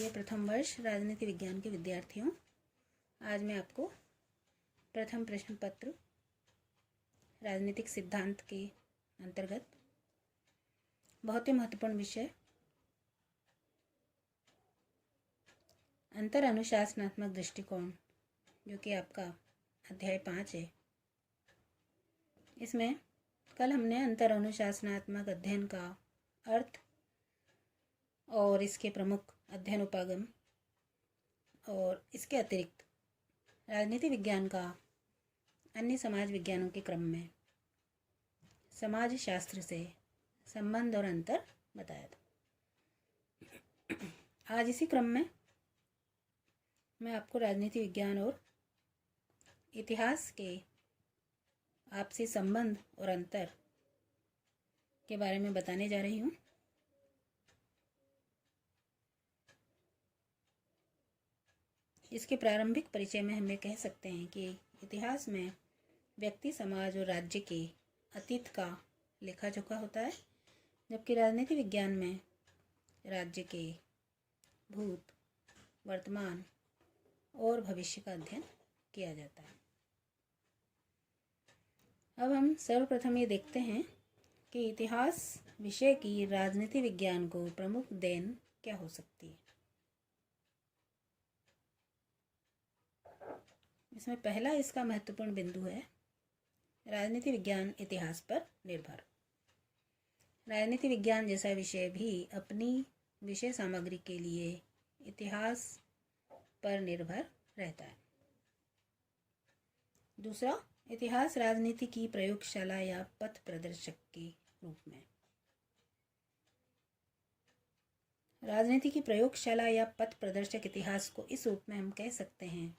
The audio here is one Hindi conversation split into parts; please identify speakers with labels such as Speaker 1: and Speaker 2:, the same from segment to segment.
Speaker 1: प्रिय प्रथम वर्ष राजनीति विज्ञान के विद्यार्थियों, आज मैं आपको प्रथम प्रश्न पत्र राजनीतिक सिद्धांत के अंतर्गत बहुत ही महत्वपूर्ण विषय अंतर अनुशासनात्मक दृष्टिकोण, जो कि आपका अध्याय 5 है। इसमें कल हमने अंतर अनुशासनात्मक अध्ययन का अर्थ और इसके प्रमुख अध्ययन उपागम और इसके अतिरिक्त राजनीति विज्ञान का अन्य समाज विज्ञानों के क्रम में समाज शास्त्र से संबंध और अंतर बताया था। आज इसी क्रम में मैं आपको राजनीति विज्ञान और इतिहास के आपसी संबंध और अंतर के बारे में बताने जा रही हूँ। इसके प्रारंभिक परिचय में हम ये कह सकते हैं कि इतिहास में व्यक्ति, समाज और राज्य के अतीत का लेखा जोखा होता है, जबकि राजनीति विज्ञान में राज्य के भूत, वर्तमान और भविष्य का अध्ययन किया जाता है। अब हम सर्वप्रथम ये देखते हैं कि इतिहास विषय की राजनीति विज्ञान को प्रमुख देन क्या हो सकती है। इसमें पहला इसका महत्वपूर्ण बिंदु है राजनीति विज्ञान इतिहास पर निर्भर। राजनीति विज्ञान जैसा विषय भी अपनी विषय सामग्री के लिए इतिहास पर निर्भर रहता है। दूसरा, इतिहास राजनीति की प्रयोगशाला या पथ प्रदर्शक के रूप में। राजनीति की प्रयोगशाला या पथ प्रदर्शक इतिहास को इस रूप में हम कह सकते हैं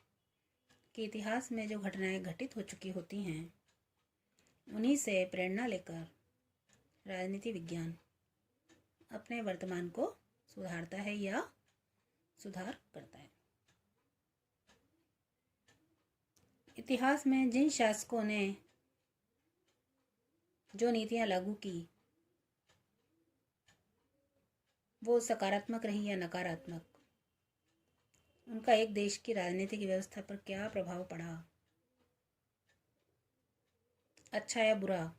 Speaker 1: कि इतिहास में जो घटनाएं घटित हो चुकी होती हैं, उन्हीं से प्रेरणा लेकर राजनीति विज्ञान अपने वर्तमान को सुधारता है या सुधार करता है। इतिहास में जिन शासकों ने जो नीतियां लागू की, वो सकारात्मक रही या नकारात्मक, उनका एक देश की राजनीतिक व्यवस्था पर क्या प्रभाव पड़ा, अच्छा या बुरा,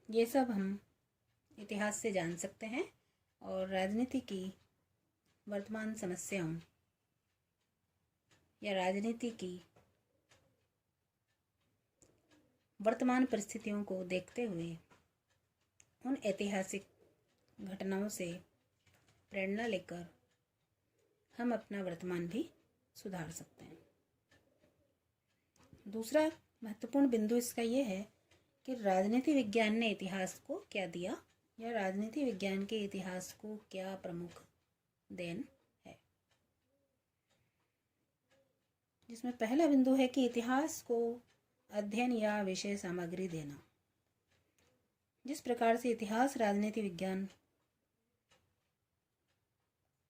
Speaker 1: ये सब हम इतिहास से जान सकते हैं और राजनीति की वर्तमान समस्याओं या राजनीति की वर्तमान परिस्थितियों को देखते हुए उन ऐतिहासिक घटनाओं से प्रेरणा लेकर हम अपना वर्तमान भी सुधार सकते हैं। दूसरा महत्वपूर्ण बिंदु इसका ये है कि राजनीति विज्ञान ने इतिहास को क्या दिया या राजनीति विज्ञान के इतिहास को क्या प्रमुख देन है। जिसमें पहला बिंदु है कि इतिहास को अध्ययन या विषय सामग्री देना। जिस प्रकार से इतिहास राजनीति विज्ञान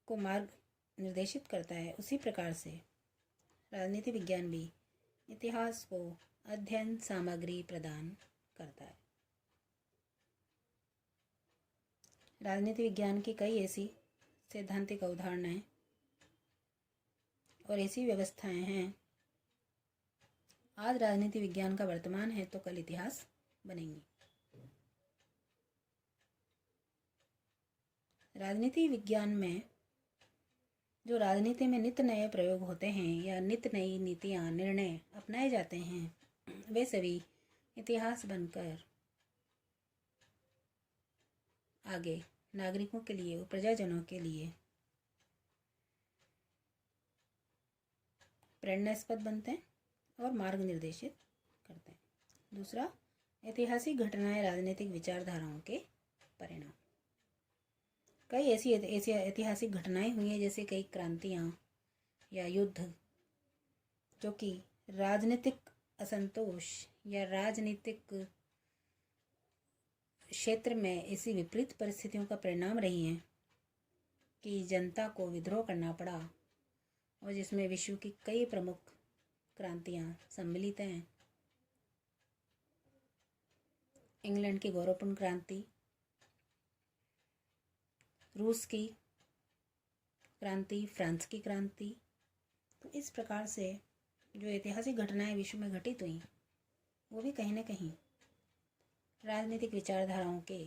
Speaker 1: को मार्ग निर्देशित करता है, उसी प्रकार से राजनीति विज्ञान भी इतिहास को अध्ययन सामग्री प्रदान करता है। राजनीति विज्ञान की कई ऐसी सैद्धांतिक अवधारणाएं और ऐसी व्यवस्थाएं हैं, आज राजनीति विज्ञान का वर्तमान है तो कल इतिहास बनेंगी। राजनीति विज्ञान में जो राजनीति में नित्य नए प्रयोग होते हैं या नित्य नई नीतियां, निर्णय अपनाए जाते हैं, वे सभी इतिहास बनकर आगे नागरिकों के लिए, प्रजाजनों के लिए प्रेरणास्पद बनते हैं और मार्ग निर्देशित करते हैं। दूसरा, ऐतिहासिक घटनाएं राजनीतिक विचारधाराओं के परिणाम। कई ऐसी ऐतिहासिक घटनाएं हुई हैं, जैसे कई क्रांतियां या युद्ध, जो कि राजनीतिक असंतोष या राजनीतिक क्षेत्र में ऐसी विपरीत परिस्थितियों का परिणाम रही हैं कि जनता को विद्रोह करना पड़ा, और जिसमें विश्व की कई प्रमुख क्रांतियां सम्मिलित हैं। इंग्लैंड की गौरवपूर्ण क्रांति, रूस की क्रांति, फ्रांस की क्रांति। तो इस प्रकार से जो ऐतिहासिक घटनाएं विश्व में घटित हुई वो भी कहीं ना कहीं राजनीतिक विचारधाराओं के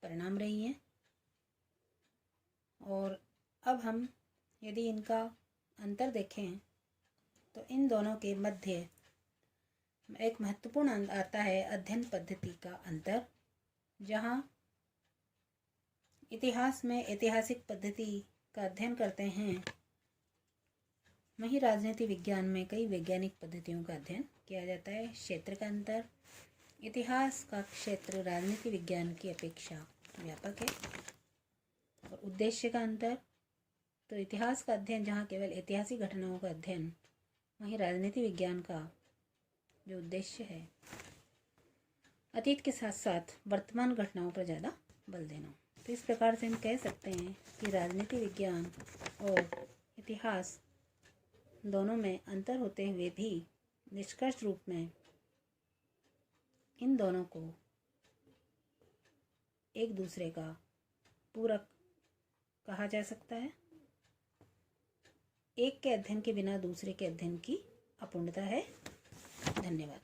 Speaker 1: परिणाम रही हैं। और अब हम यदि इनका अंतर देखें तो इन दोनों के मध्य एक महत्वपूर्ण आता है अध्ययन पद्धति का अंतर, जहाँ इतिहास में ऐतिहासिक पद्धति का अध्ययन करते हैं, वहीं राजनीति विज्ञान में कई वैज्ञानिक पद्धतियों का अध्ययन किया जाता है। क्षेत्र का अंतर, इतिहास का क्षेत्र राजनीति विज्ञान की अपेक्षा व्यापक है। और उद्देश्य का अंतर, तो इतिहास का अध्ययन जहाँ केवल ऐतिहासिक घटनाओं का अध्ययन, वहीं राजनीति विज्ञान का जो उद्देश्य है अतीत के साथ साथ वर्तमान घटनाओं पर ज़्यादा बल देना। तो इस प्रकार से हम कह सकते हैं कि राजनीति विज्ञान और इतिहास दोनों में अंतर होते हुए भी निष्कर्ष रूप में इन दोनों को एक दूसरे का पूरक कहा जा सकता है। एक के अध्ययन के बिना दूसरे के अध्ययन की अपूर्णता है। धन्यवाद।